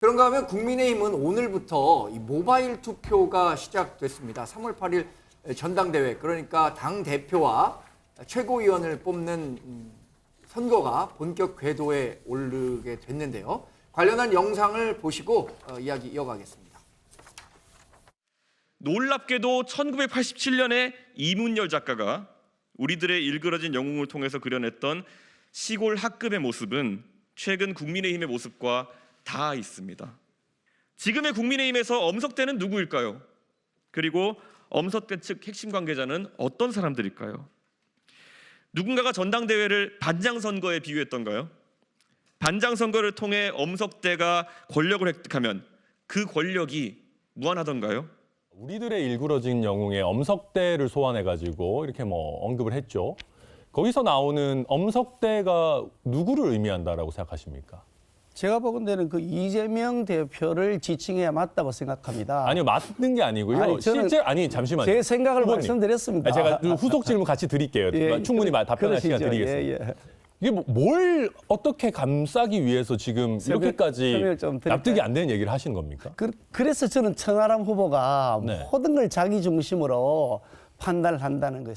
그런가 하면 국민의힘은 오늘부터 이 모바일 투표가 시작됐습니다. 3월 8일 전당대회, 그러니까 당 대표와 최고위원을 뽑는 선거가 본격 궤도에 오르게 됐는데요. 관련한 영상을 보시고 이야기 이어가겠습니다. 놀랍게도 1987년에 이문열 작가가 우리들의 일그러진 영웅을 통해서 그려냈던 시골 학급의 모습은 최근 국민의힘의 모습과 다 있습니다. 지금의 국민의힘에서 엄석대는 누구일까요? 그리고 엄석대 측 핵심 관계자는 어떤 사람들일까요? 누군가가 전당대회를 반장선거에 비유했던가요? 반장선거를 통해 엄석대가 권력을 획득하면 그 권력이 무한하던가요? 우리들의 일그러진 영웅의 엄석대를 소환해가지고 이렇게 언급을 했죠. 거기서 나오는 엄석대가 누구를 의미한다라고 생각하십니까? 제가 보건대는 그 이재명 대표를 지칭해야 맞다고 생각합니다. 아니요, 맞는 게 아니고요. 아니, 저는 잠시만요. 제 생각을 후보님. 말씀드렸습니다. 제가 후속 질문 같이 드릴게요. 예, 충분히 답변할 시간 그러시죠. 드리겠습니다. 예. 이게 뭘 어떻게 감싸기 위해서 지금 이렇게까지 설명 좀 드릴까요? 납득이 안 되는 얘기를 하신 겁니까? 그래서 저는 청아람 후보가 네. 모든 걸 자기 중심으로 판단을 한다는 거예요.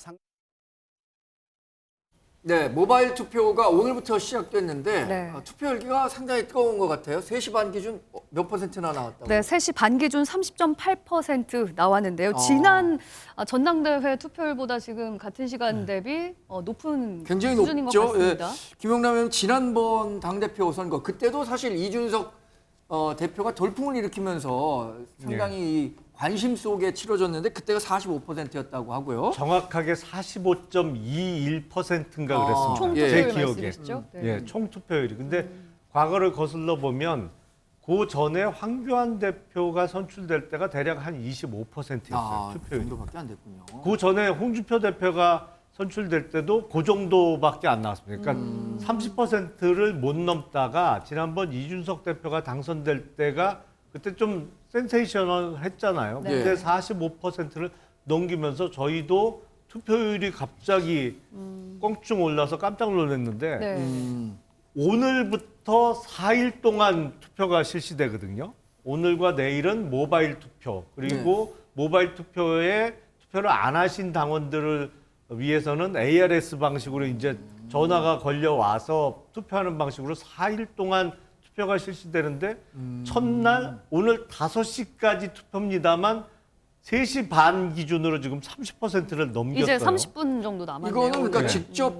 네, 모바일 투표가 오늘부터 시작됐는데 네. 투표 열기가 상당히 뜨거운 것 같아요. 3시 반 기준 몇 %나 나왔다고요? 네, 3시 반 기준 30.8% 나왔는데요. 지난 전당대회 투표율보다 지금 같은 시간 대비 높은 굉장히 수준인 높죠. 것 같습니다. 김영남 의원 지난번 당대표 선거 그때도 사실 이준석 대표가 돌풍을 일으키면서 상당히 관심 속에 치러졌는데 그때가 45%였다고 하고요. 정확하게 45.21%인가 그랬습니다. 총 예. 제 투표율 기억에. 말씀이시죠? 네. 예, 총 투표율이. 근데 과거를 거슬러 보면 그 전에 황교안 대표가 선출될 때가 대략 한 25%였어요. 그 투표율이. 정도밖에 안 됐군요. 그 전에 홍준표 대표가 선출될 때도 그 정도밖에 안 나왔습니다. 그러니까 30%를 못 넘다가 지난번 이준석 대표가 당선될 때가 그때 좀 센세이셔널 했잖아요. 네. 그때 45%를 넘기면서 저희도 투표율이 갑자기 껑충 올라서 깜짝 놀랐는데 네. 오늘부터 4일 동안 투표가 실시되거든요. 오늘과 내일은 모바일 투표, 그리고 모바일 투표를 안 하신 당원들을 위해서는 ARS 방식으로 이제 전화가 걸려와서 투표하는 방식으로 4일 동안 투표가 실시되는데 첫날 오늘 5시까지 투표입니다만 3시 반 기준으로 지금 30%를 넘겼어요. 이제 30분 정도 남았네요. 이거는 그러니까 네. 직접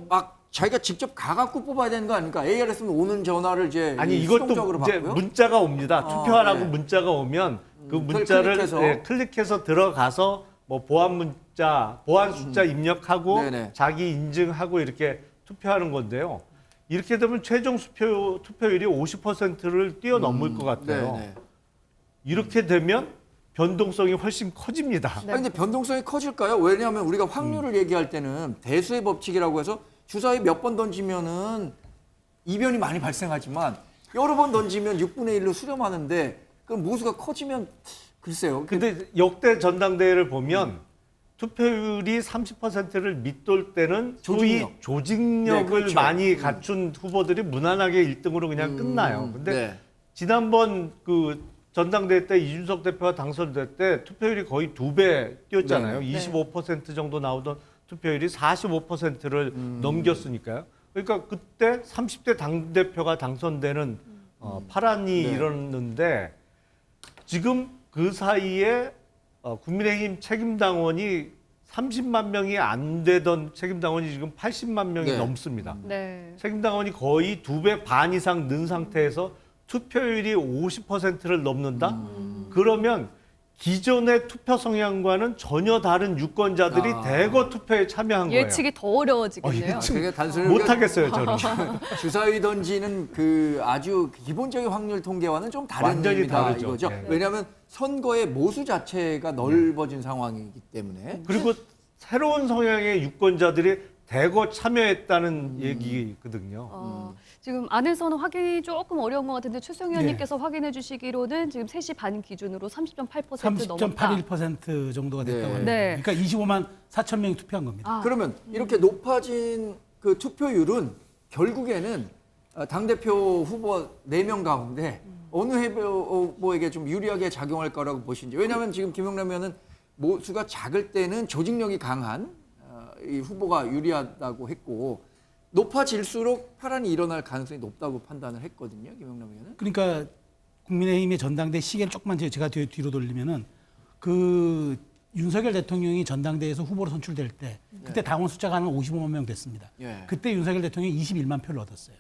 자기가 직접 가갖고 뽑아야 되는 거 아닙니까? ARS는 오는 전화를 이제 아니 수동적으로 이것도 이제 받고요? 문자가 옵니다. 투표하라고 네. 문자가 오면 그 문자를 클릭해서 들어가서 보안 문자, 보안 숫자 입력하고 네네. 자기 인증하고 이렇게 투표하는 건데요. 이렇게 되면 최종 투표율이 50%를 뛰어넘을 것 같아요. 네네. 이렇게 되면 변동성이 훨씬 커집니다. 아니, 근데 변동성이 커질까요? 왜냐하면 우리가 확률을 얘기할 때는 대수의 법칙이라고 해서 주사위 몇 번 던지면은 이변이 많이 발생하지만 여러 번 던지면 6분의 1로 수렴하는데 그럼 모수가 커지면 글쎄요. 근데 역대 전당대회를 보면 투표율이 30%를 밑돌 때는 소위 조직력을 네, 그렇죠. 많이 갖춘 후보들이 무난하게 1등으로 그냥 끝나요. 근데 네. 지난번 그 전당대회 때 이준석 대표가 당선될 때 투표율이 거의 2배 뛰었잖아요. 네. 25% 정도 나오던 투표율이 45%를 넘겼으니까요. 그러니까 그때 30대 당대표가 당선되는 파란이 일었는데 지금 그 사이에 국민의힘 책임당원이 30만 명이 안 되던 책임당원이 지금 80만 명이 네. 넘습니다. 네. 책임당원이 거의 2배 반 이상 는 상태에서 투표율이 50%를 넘는다? 그러면 기존의 투표 성향과는 전혀 다른 유권자들이 대거 투표에 참여한 거예요. 예측이 더 어려워지겠네요. 되게 단순히 못하겠어요, 저는. 주사위 던지는 그 아주 기본적인 확률 통계와는 좀 다른 완전히 의미다 다르죠. 이거죠. 네. 왜냐하면 선거의 모수 자체가 넓어진 상황이기 때문에. 그리고 새로운 성향의 유권자들이 대거 참여했다는 얘기거든요. 지금 안에서는 확인이 조금 어려운 것 같은데 최수영 의원님께서 확인해 주시기로는 지금 3시 반 기준으로 30.8% 넘었다. 30.81% 정도가 됐다고 네. 합니다. 네. 그러니까 25만 4천 명이 투표한 겁니다. 그러면 이렇게 높아진 그 투표율은 결국에는 당대표 후보 4명 가운데 어느 후보에게 좀 유리하게 작용할 거라고 보시는지. 왜냐하면 지금 김영남 의원은 모수가 작을 때는 조직력이 강한 이 후보가 유리하다고 했고 높아질수록 파란이 일어날 가능성이 높다고 판단을 했거든요. 김영남 의원은. 그러니까 국민의힘의 전당대 시계를 조금만 제가 뒤로 돌리면은 그 윤석열 대통령이 전당대회에서 후보로 선출될 때 그때 당원 숫자가 한 55만 명 됐습니다. 예. 그때 윤석열 대통령이 21만 표를 얻었어요.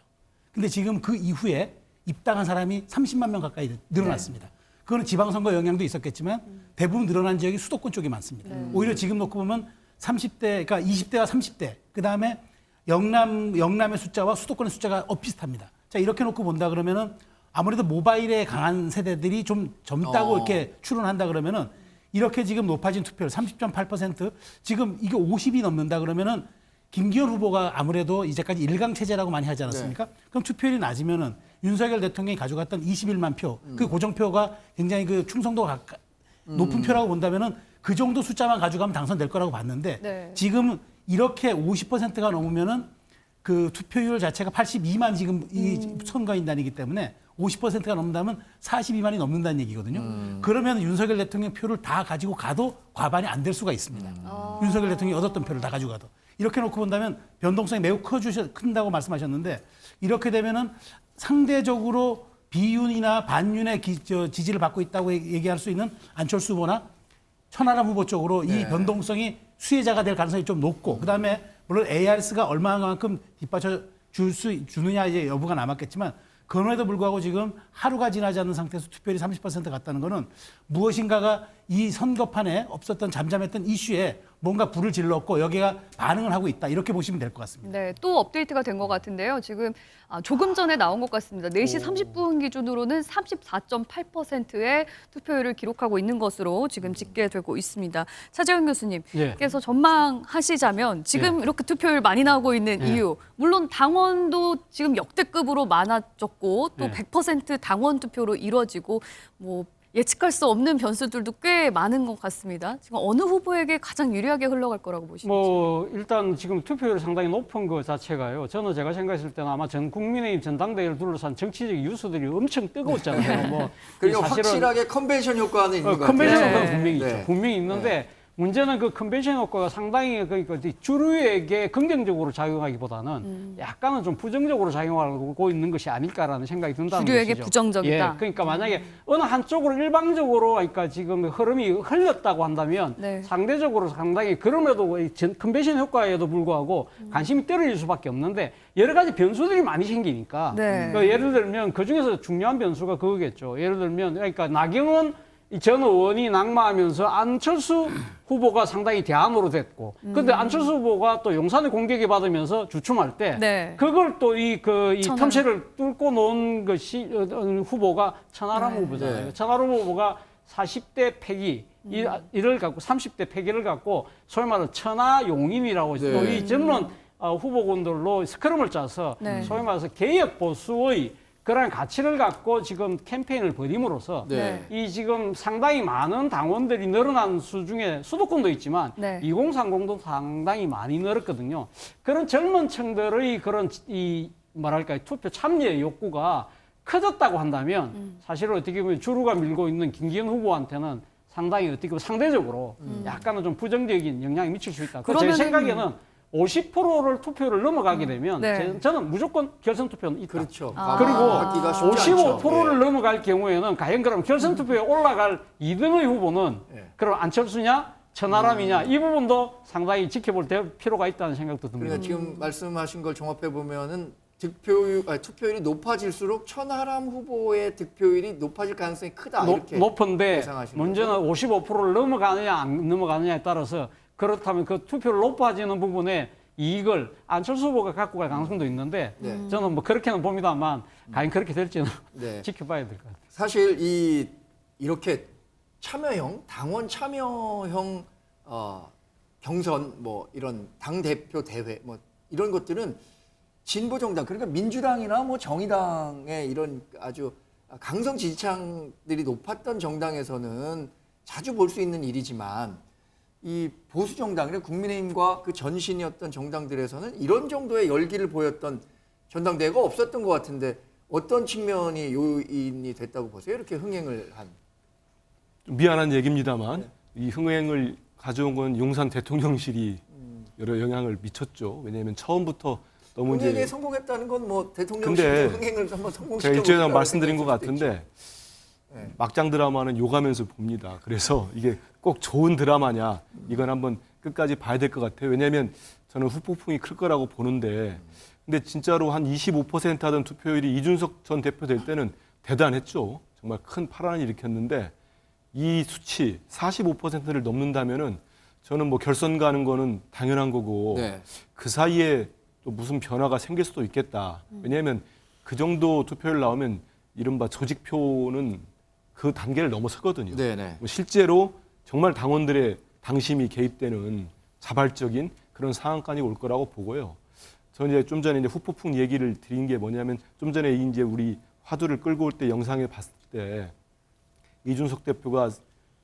근데 지금 그 이후에 입당한 사람이 30만 명 가까이 늘어났습니다. 그거는 지방선거 영향도 있었겠지만 대부분 늘어난 지역이 수도권 쪽이 많습니다. 오히려 지금 놓고 보면 30대, 그러니까 20대와 30대, 그 다음에 영남의 숫자와 수도권의 숫자가 비슷합니다. 자, 이렇게 놓고 본다 그러면은 아무래도 모바일에 강한 세대들이 좀 젊다고 이렇게 추론한다 그러면은 이렇게 지금 높아진 투표율 30.8% 지금 이게 50이 넘는다 그러면은 김기현 후보가 아무래도 이제까지 일강 체제라고 많이 하지 않았습니까? 그럼 투표율이 낮으면은 윤석열 대통령이 가져갔던 21만 표, 그 고정표가 굉장히 그 충성도가 높은 표라고 본다면은 그 정도 숫자만 가져가면 당선될 거라고 봤는데 네. 지금 이렇게 50%가 넘으면은 그 투표율 자체가 82만 지금 이 선거인단이기 때문에 50%가 넘는다면 42만이 넘는다는 얘기거든요. 그러면 윤석열 대통령 표를 다 가지고 가도 과반이 안 될 수가 있습니다. 윤석열 대통령이 얻었던 표를 다 가지고 가도. 이렇게 놓고 본다면 변동성이 매우 큰다고 말씀하셨는데 이렇게 되면은 상대적으로 비윤이나 반윤의 지지를 받고 있다고 얘기할 수 있는 안철수 후보나 천하람 후보 쪽으로 이 변동성이 수혜자가 될 가능성이 좀 높고 그다음에 물론 ARS가 얼마만큼 뒷받쳐 주느냐 이제 여부가 남았겠지만 그럼에도 불구하고 지금 하루가 지나지 않는 상태에서 투표율이 30% 갔다는 거는 무엇인가가 이 선거판에 없었던 잠잠했던 이슈에 뭔가 불을 질렀고 여기가 반응을 하고 있다. 이렇게 보시면 될 것 같습니다. 네, 또 업데이트가 된 것 같은데요. 지금 조금 전에 나온 것 같습니다. 4시 30분 기준으로는 34.8%의 투표율을 기록하고 있는 것으로 지금 집계되고 있습니다. 차재훈 교수님께서 전망하시자면 지금 이렇게 투표율 많이 나오고 있는 이유, 물론 당원도 지금 역대급으로 많아졌고 또 100% 당원 투표로 이루어지고 뭐 예측할 수 없는 변수들도 꽤 많은 것 같습니다. 지금 어느 후보에게 가장 유리하게 흘러갈 거라고 보시는지? 뭐 일단 지금 투표율이 상당히 높은 것 자체가요. 저는 제가 생각했을 때는 아마 전 국민의힘 전당대회를 둘러싼 정치적 뉴스들이 엄청 뜨거웠잖아요. 뭐 그리고 사실은 확실하게 컨벤션 효과는 있는 것 같아요. 컨벤션 네. 효과는 분명히 네. 있죠. 분명히 있는데 문제는 그 컨벤션 효과가 상당히 주류에게 긍정적으로 작용하기보다는 약간은 좀 부정적으로 작용하고 있는 것이 아닐까라는 생각이 든다는 주류에게 것이죠. 부정적이다. 예, 그러니까 만약에 어느 한쪽으로 일방적으로 그러니까 지금 흐름이 흘렸다고 한다면 네. 상대적으로 상당히 그럼에도 컨벤션 효과에도 불구하고 관심이 떨어질 수밖에 없는데 여러 가지 변수들이 많이 생기니까 네. 그러니까 예를 들면 그 중에서 중요한 변수가 그거겠죠. 예를 들면 그러니까 나경원 전 의원이 낙마하면서 안철수 후보가 상당히 대안으로 됐고, 근데 안철수 후보가 또 용산을 공격에 받으면서 주춤할 때, 네. 그걸 또 이 천하람. 텀새를 뚫고 놓은 것이 후보가 천하람 후보잖아요. 천하람 후보가 40대 패기, 이를 갖고 30대 패기를 갖고 소위 말하는 천하용인이라고 또 이 젊은 후보군들로 스크럼을 짜서 네. 소위 말해서 개혁 보수의 그런 가치를 갖고 지금 캠페인을 벌임으로써 네. 이 지금 상당히 많은 당원들이 늘어난 수 중에 수도권도 있지만 네. 2030도 상당히 많이 늘었거든요. 그런 젊은 층들의 그런 이 뭐랄까 투표 참여 욕구가 커졌다고 한다면 사실은 어떻게 보면 주류가 밀고 있는 김기현 후보한테는 상당히 어떻게 보면 상대적으로 약간은 좀 부정적인 영향이 미칠 수 있다. 제 그러면은- 생각에는 50%를 투표를 넘어가게 되면 네. 저는 무조건 결선 투표는 있다. 그렇죠. 그리고 하기가 쉽지 않죠. 55%를 넘어갈 경우에는 과연 그럼 결선 투표에 올라갈 2등의 후보는 그럼 안철수냐 천하람이냐 이 부분도 상당히 지켜볼 필요가 있다는 생각도 듭니다. 그러니까 지금 말씀하신 걸 종합해 보면은 투표율이 높아질수록 천하람 후보의 득표율이 높아질 가능성이 크다 이렇게 높은데 예상하시는 문제는 55%를 넘어가느냐 안 넘어가느냐에 따라서 그렇다면 그 투표를 높아지는 부분에 이익을 안철수 후보가 갖고 갈 가능성도 있는데 네. 저는 뭐 그렇게는 봅니다만 과연 그렇게 될지는 네. 지켜봐야 될 것 같아요. 사실 이렇게 참여형 당원 참여형 경선 뭐 이런 당 대표 대회 뭐 이런 것들은 진보 정당 그러니까 민주당이나 뭐 정의당의 이런 아주 강성 지지층들이 높았던 정당에서는 자주 볼 수 있는 일이지만 이 보수 정당, 국민의힘과 그 전신이었던 정당들에서는 이런 정도의 열기를 보였던 전당대회가 없었던 것 같은데 어떤 측면이 요인이 됐다고 보세요? 이렇게 흥행을 한. 좀 미안한 얘기입니다만 이 흥행을 가져온 건 용산 대통령실이 여러 영향을 미쳤죠. 왜냐하면 처음부터 너무 흥행에 이제 성공했다는 건 뭐 근데 대통령실도 흥행을 한번 성공시켜 제가 일전에 말씀드린 것 같은데 막장 드라마는 요가면서 봅니다. 그래서 이게 꼭 좋은 드라마냐 이건 한번 끝까지 봐야 될 것 같아요. 왜냐하면 저는 후폭풍이 클 거라고 보는데 근데 진짜로 한 25% 하던 투표율이 이준석 전 대표 될 때는 대단했죠. 정말 큰 파란을 일으켰는데 이 수치 45%를 넘는다면은 저는 뭐 결선 가는 거는 당연한 거고 네. 그 사이에 또 무슨 변화가 생길 수도 있겠다. 왜냐하면 그 정도 투표율 나오면 이른바 조직표는 그 단계를 넘어서거든요. 네네. 뭐 실제로 정말 당원들의 당심이 개입되는 자발적인 그런 상황까지 올 거라고 보고요. 저는 이제 좀 전에 이제 후폭풍 얘기를 드린 게 뭐냐면 좀 전에 이제 우리 화두를 끌고 올 때 영상에 봤을 때 이준석 대표가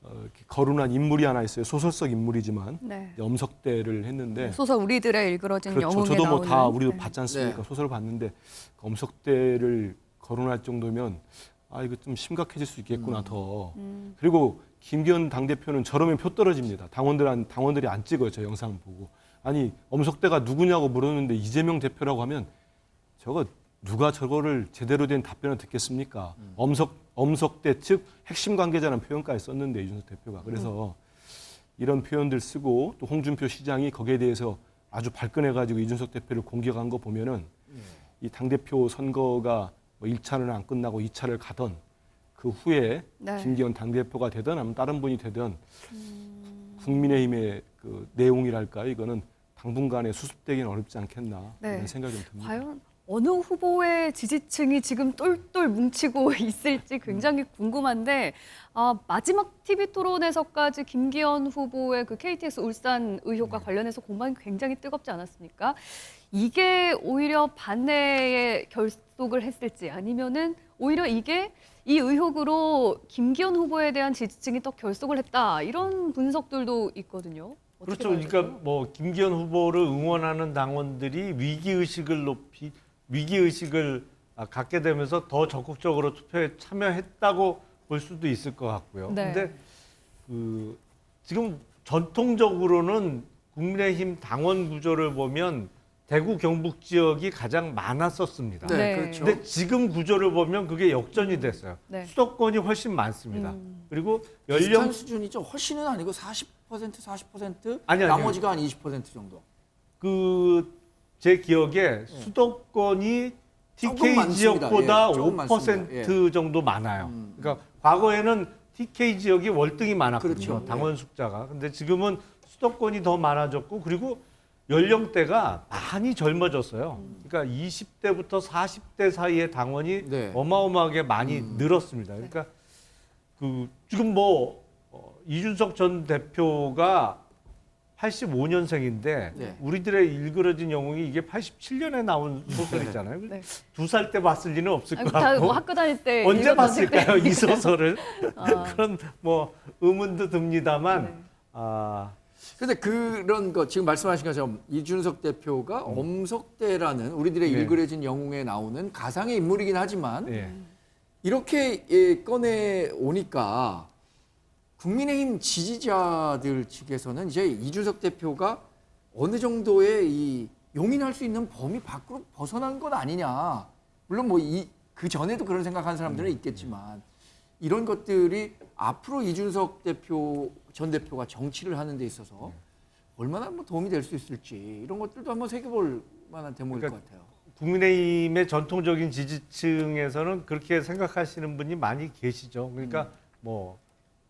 이렇게 거론한 인물이 하나 있어요. 소설적 인물이지만 네. 엄석대를 했는데 소설 우리들의 일그러진 그렇죠. 영웅에 저도 뭐 나오는 다 우리도 네. 봤지 않습니까? 네. 소설을 봤는데 그 엄석대를 거론할 정도면 아 이거 좀 심각해질 수 있겠구나 더. 그리고 김기현 당대표는 저러면 표 떨어집니다. 당원들이 안 찍어요. 저 영상 보고. 아니 엄석대가 누구냐고 물었는데 이재명 대표라고 하면 저거 누가 저거를 제대로 된 답변을 듣겠습니까? 엄석대 측 핵심 관계자라는 표현까지 썼는데 이준석 대표가. 그래서 이런 표현들 쓰고 또 홍준표 시장이 거기에 대해서 아주 발끈해가지고 이준석 대표를 공격한 거 보면은 이 당대표 선거가 뭐 1차는 안 끝나고 2차를 가던 그 후에 네. 김기현 당대표가 되든 아니면 다른 분이 되든 국민의힘의 그 내용이랄까요? 이거는 당분간에 수습되기는 어렵지 않겠나 네. 이런 생각이 좀 듭니다. 과연 어느 후보의 지지층이 지금 똘똘 뭉치고 있을지 굉장히 궁금한데 마지막 TV 토론에서까지 김기현 후보의 그 KTX 울산 의혹과 관련해서 공방이 굉장히 뜨겁지 않았습니까? 이게 오히려 반대의 결속을 했을지 아니면은 오히려 이게 이 의혹으로 김기현 후보에 대한 지지층이 더 결속을 했다 이런 분석들도 있거든요. 어떻게 그렇죠. 봐야 그러니까 될까요? 뭐 김기현 후보를 응원하는 당원들이 위기 의식을 갖게 되면서 더 적극적으로 투표에 참여했다고 볼 수도 있을 것 같고요. 네. 근데 지금 전통적으로는 국민의힘 당원 구조를 보면 대구 경북 지역이 가장 많았었습니다. 네, 네. 그렇죠. 근데 지금 구조를 보면 그게 역전이 됐어요. 네. 수도권이 훨씬 많습니다. 그리고 비슷한 연령 수준이죠. 훨씬은 아니고 40%, 40%? 아니요. 나머지가 한 20% 정도. 제 기억에 수도권이 조금 TK 많습니다. 지역보다 예, 조금 5% 정도 많아요. 그러니까 과거에는 TK 지역이 월등히 많았거든요. 그렇죠. 당원 숫자가. 근데 지금은 수도권이 더 많아졌고 그리고 연령대가 많이 젊어졌어요. 그러니까 20대부터 40대 사이의 당원이 네. 어마어마하게 많이 늘었습니다. 그러니까 지금 이준석 전 대표가 85년생인데 네. 우리들의 일그러진 영웅이 이게 87년에 나온 소설이잖아요. 네. 2살 때 봤을 리는 없을 것 다 같고 뭐 학교 다닐 때 언제 읽었던 봤을까요 이 책들이니까. 소설을? 아. 그런 의문도 듭니다만 네. 근데 그런 거 지금 말씀하신 것처럼 이준석 대표가 엄석대라는 우리들의 네. 일그러진 영웅에 나오는 가상의 인물이긴 하지만 예. 이렇게 꺼내 오니까 국민의힘 지지자들 측에서는 이제 이준석 대표가 어느 정도의 이 용인할 수 있는 범위 밖으로 벗어난 것 아니냐. 물론 그 전에도 그런 생각하는 사람들은 있겠지만 이런 것들이 앞으로 이준석 전 대표가 정치를 하는 데 있어서 얼마나 도움이 될 수 있을지 이런 것들도 한번 새겨볼 만한 대목일 그러니까 것 같아요. 국민의힘의 전통적인 지지층에서는 그렇게 생각하시는 분이 많이 계시죠. 그러니까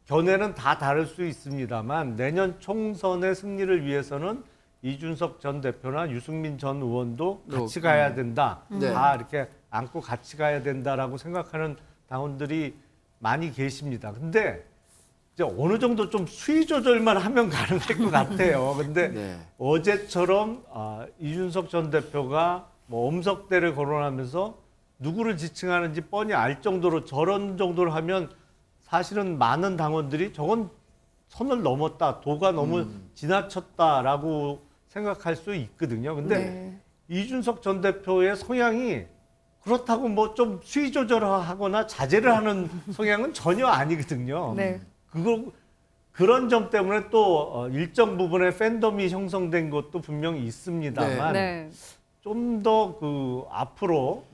견해는 다 다를 수 있습니다만 내년 총선의 승리를 위해서는 이준석 전 대표나 유승민 전 의원도 같이 가야 된다. 네. 다 이렇게 안고 같이 가야 된다라고 생각하는 당원들이 많이 계십니다. 근데 이제 어느 정도 좀 수위 조절만 하면 가능할 것 같아요. 근데 네. 어제처럼 이준석 전 대표가 엄석대를 거론하면서 누구를 지칭하는지 뻔히 알 정도로 저런 정도를 하면 사실은 많은 당원들이 저건 선을 넘었다, 도가 너무 지나쳤다라고 생각할 수 있거든요. 근데 네. 이준석 전 대표의 성향이 그렇다고 뭐 좀 수위 조절하거나 자제를 하는 성향은 전혀 아니거든요. 네. 그런 점 때문에 또 일정 부분의 팬덤이 형성된 것도 분명히 있습니다만 네. 좀 더 그 앞으로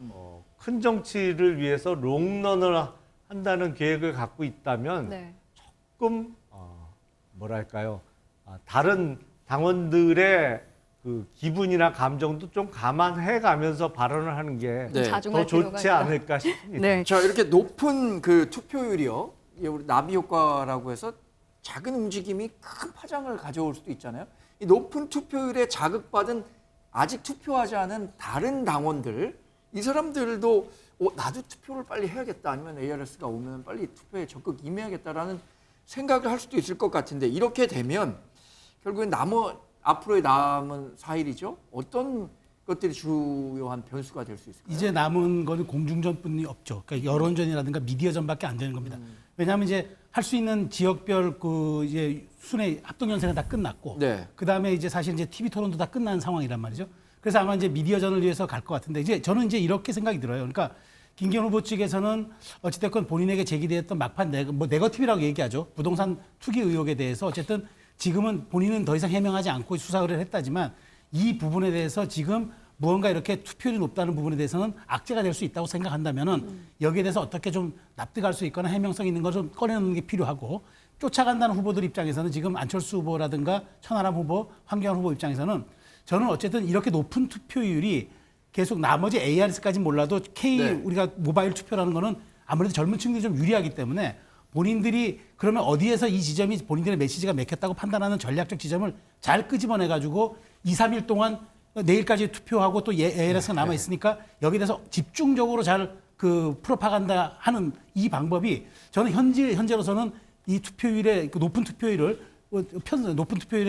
큰 정치를 위해서 롱런을 한다는 계획을 갖고 있다면 네. 조금 뭐랄까요, 다른 당원들의 그 기분이나 감정도 좀 감안해 가면서 발언을 하는 게 네. 더 자중할 필요가 좋지 있다. 않을까 싶습니다. 네. 자, 이렇게 높은 그 투표율이요. 이게 우리 나비 효과라고 해서 작은 움직임이 큰 파장을 가져올 수도 있잖아요. 이 높은 투표율에 자극받은 아직 투표하지 않은 다른 당원들, 이 사람들도 나도 투표를 빨리 해야겠다, 아니면 ARS가 오면 빨리 투표에 적극 임해야겠다라는 생각을 할 수도 있을 것 같은데, 이렇게 되면 결국엔 앞으로의 남은 4일이죠. 어떤 것들이 주요한 변수가 될 수 있을까요? 이제 남은 거는 공중전뿐이 없죠. 그러니까 여론전이라든가 미디어전밖에 안 되는 겁니다. 왜냐하면 이제 할 수 있는 지역별 그 이제 순회 합동연설은 다 끝났고, 네. 그 다음에 이제 사실 이제 TV 토론도 다 끝난 상황이란 말이죠. 그래서 아마 이제 미디어전을 위해서 갈 것 같은데, 이제 저는 이제 이렇게 생각이 들어요. 그러니까 김기현 후보 측에서는 어찌됐건 본인에게 제기되었던 막판 네거티브라고 얘기하죠. 부동산 투기 의혹에 대해서 어쨌든 지금은 본인은 더 이상 해명하지 않고 수사 의뢰를 했다지만, 이 부분에 대해서 지금 무언가 이렇게 투표율이 높다는 부분에 대해서는 악재가 될 수 있다고 생각한다면은 여기에 대해서 어떻게 좀 납득할 수 있거나 해명성 있는 걸 좀 꺼내놓는 게 필요하고, 쫓아간다는 후보들 입장에서는 지금 안철수 후보라든가 천하람 후보, 황교안 후보 입장에서는 저는 어쨌든 이렇게 높은 투표율이 계속 나머지 ARS까지 몰라도 우리가 모바일 투표라는 거는 아무래도 젊은 층들이 좀 유리하기 때문에 본인들이 그러면 어디에서 이 지점이 본인들의 메시지가 맥혔다고 판단하는 전략적 지점을 잘 끄집어내가지고 2, 3일 동안 내일까지 투표하고 또 ARS가 남아 있으니까 여기에 대해서 집중적으로 잘 그 프로파간다 하는 이 방법이 저는 현재로서는 이 투표율의 그 높은 투표율에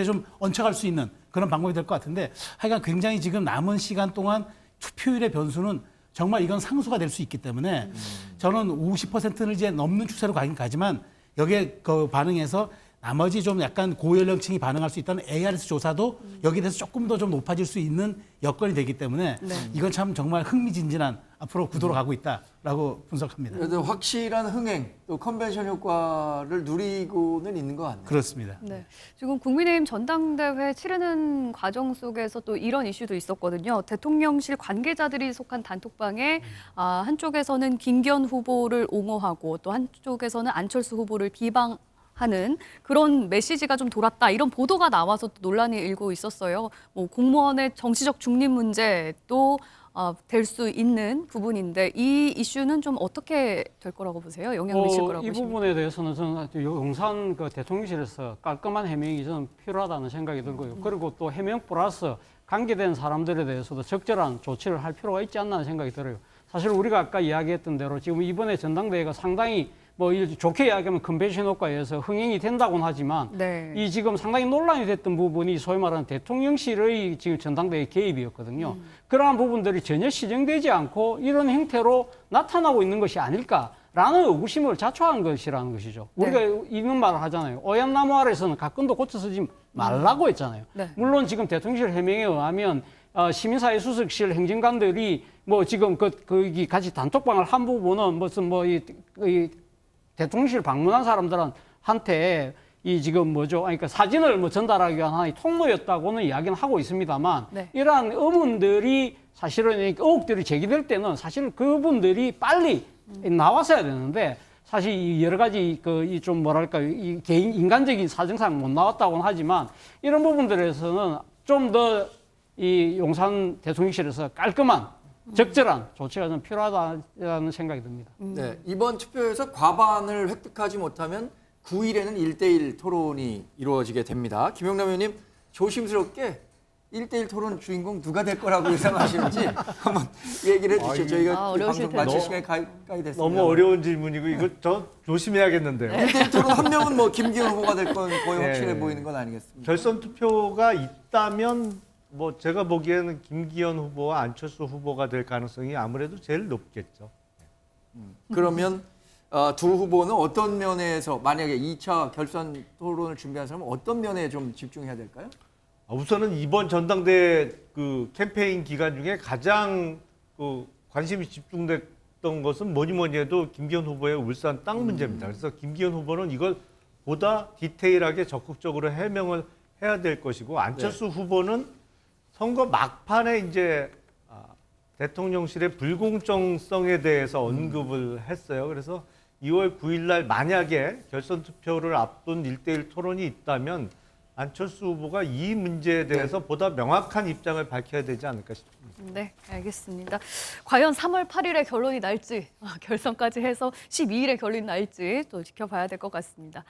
좀 얹혀갈 수 있는 그런 방법이 될 것 같은데, 하여간 굉장히 지금 남은 시간 동안 투표율의 변수는 정말 이건 상수가 될 수 있기 때문에 저는 50%를 이제 넘는 추세로 가긴 가지만 여기에 그 반응해서 나머지 좀 약간 고연령층이 반응할 수 있다는 ARS 조사도 여기에 대해서 조금 더 좀 높아질 수 있는 여건이 되기 때문에 이건 참 정말 흥미진진한 앞으로 구도로 가고 있다라고 분석합니다. 그래도 확실한 흥행, 또 컨벤션 효과를 누리고는 있는 것 같네요. 그렇습니다. 네. 지금 국민의힘 전당대회 치르는 과정 속에서 또 이런 이슈도 있었거든요. 대통령실 관계자들이 속한 단톡방에 한쪽에서는 김기현 후보를 옹호하고 또 한쪽에서는 안철수 후보를 비방하는 그런 메시지가 좀 돌았다, 이런 보도가 나와서 또 논란이 일고 있었어요. 뭐 공무원의 정치적 중립 문제도 될 수 있는 부분인데, 이 이슈는 좀 어떻게 될 거라고 보세요? 영향 미칠 거라고 이 보십니까? 부분에 대해서는 저는 용산 그 대통령실에서 깔끔한 해명이 저는 필요하다는 생각이 들고요. 그리고 또 해명 플러스 관계된 사람들에 대해서도 적절한 조치를 할 필요가 있지 않나 하는 생각이 들어요. 사실 우리가 아까 이야기했던 대로 지금 이번에 전당대회가 상당히 뭐 좋게 이야기하면 컨벤션 효과에 의해서 흥행이 된다고는 하지만 네. 이 지금 상당히 논란이 됐던 부분이 소위 말하는 대통령실의 지금 전당대회 개입이었거든요. 그러한 부분들이 전혀 시정되지 않고 이런 형태로 나타나고 있는 것이 아닐까라는 의구심을 자초한 것이라는 것이죠. 네. 우리가 이런 말을 하잖아요. 오얏나무 아래서는 가끔도 고쳐 쓰지 말라고 했잖아요. 네. 물론 지금 대통령실 해명에 의하면 시민사회 수석실 행정관들이 뭐 지금 거기 같이 단톡방을 한 부분은 무슨 이 대통령실 방문한 사람들한테 이 지금 그러니까 사진을 뭐 전달하기 위한 하나의 통로였다고는 이야기는 하고 있습니다만, 네. 이러한 의문들이 사실은 의혹들이 제기될 때는 사실 그분들이 빨리 나왔어야 되는데, 사실 이 여러 가지 이 좀 이 개인 인간적인 사정상 못 나왔다고는 하지만 이런 부분들에서는 좀 더 이 용산 대통령실에서 깔끔한 적절한 조치가 좀 필요하다는 생각이 듭니다. 네, 이번 투표에서 과반을 획득하지 못하면 9일에는 1대1 토론이 이루어지게 됩니다. 김영남 의원님, 조심스럽게 1대1 토론 주인공 누가 될 거라고 예상하시는지 한번 얘기를 해주시죠. 저희가 어려우실 방송 마칠 텐데. 시간이 가까이 됐습니다. 너무 어려운 질문이고 이거 저 조심해야겠는데요. 1대1 토론 한 명은 뭐 김기현 후보가 될 건 거의 네. 확실해 보이는 건 아니겠습니까? 결선 투표가 있다면 뭐 제가 보기에는 김기현 후보와 안철수 후보가 될 가능성이 아무래도 제일 높겠죠. 그러면 두 후보는 어떤 면에서, 만약에 2차 결선 토론을 준비하는 사람은 어떤 면에 좀 집중해야 될까요? 우선은 이번 전당대회 그 캠페인 기간 중에 가장 그 관심이 집중됐던 것은 뭐니 해도 김기현 후보의 울산 땅 문제입니다. 그래서 김기현 후보는 이걸 보다 디테일하게 적극적으로 해명을 해야 될 것이고 안철수 후보는 선거 막판에 이제 대통령실의 불공정성에 대해서 언급을 했어요. 그래서 2월 9일 날 만약에 결선 투표를 앞둔 1대1 토론이 있다면 안철수 후보가 이 문제에 대해서 보다 명확한 입장을 밝혀야 되지 않을까 싶습니다. 네, 알겠습니다. 과연 3월 8일에 결론이 날지, 결선까지 해서 12일에 결론이 날지 또 지켜봐야 될 것 같습니다.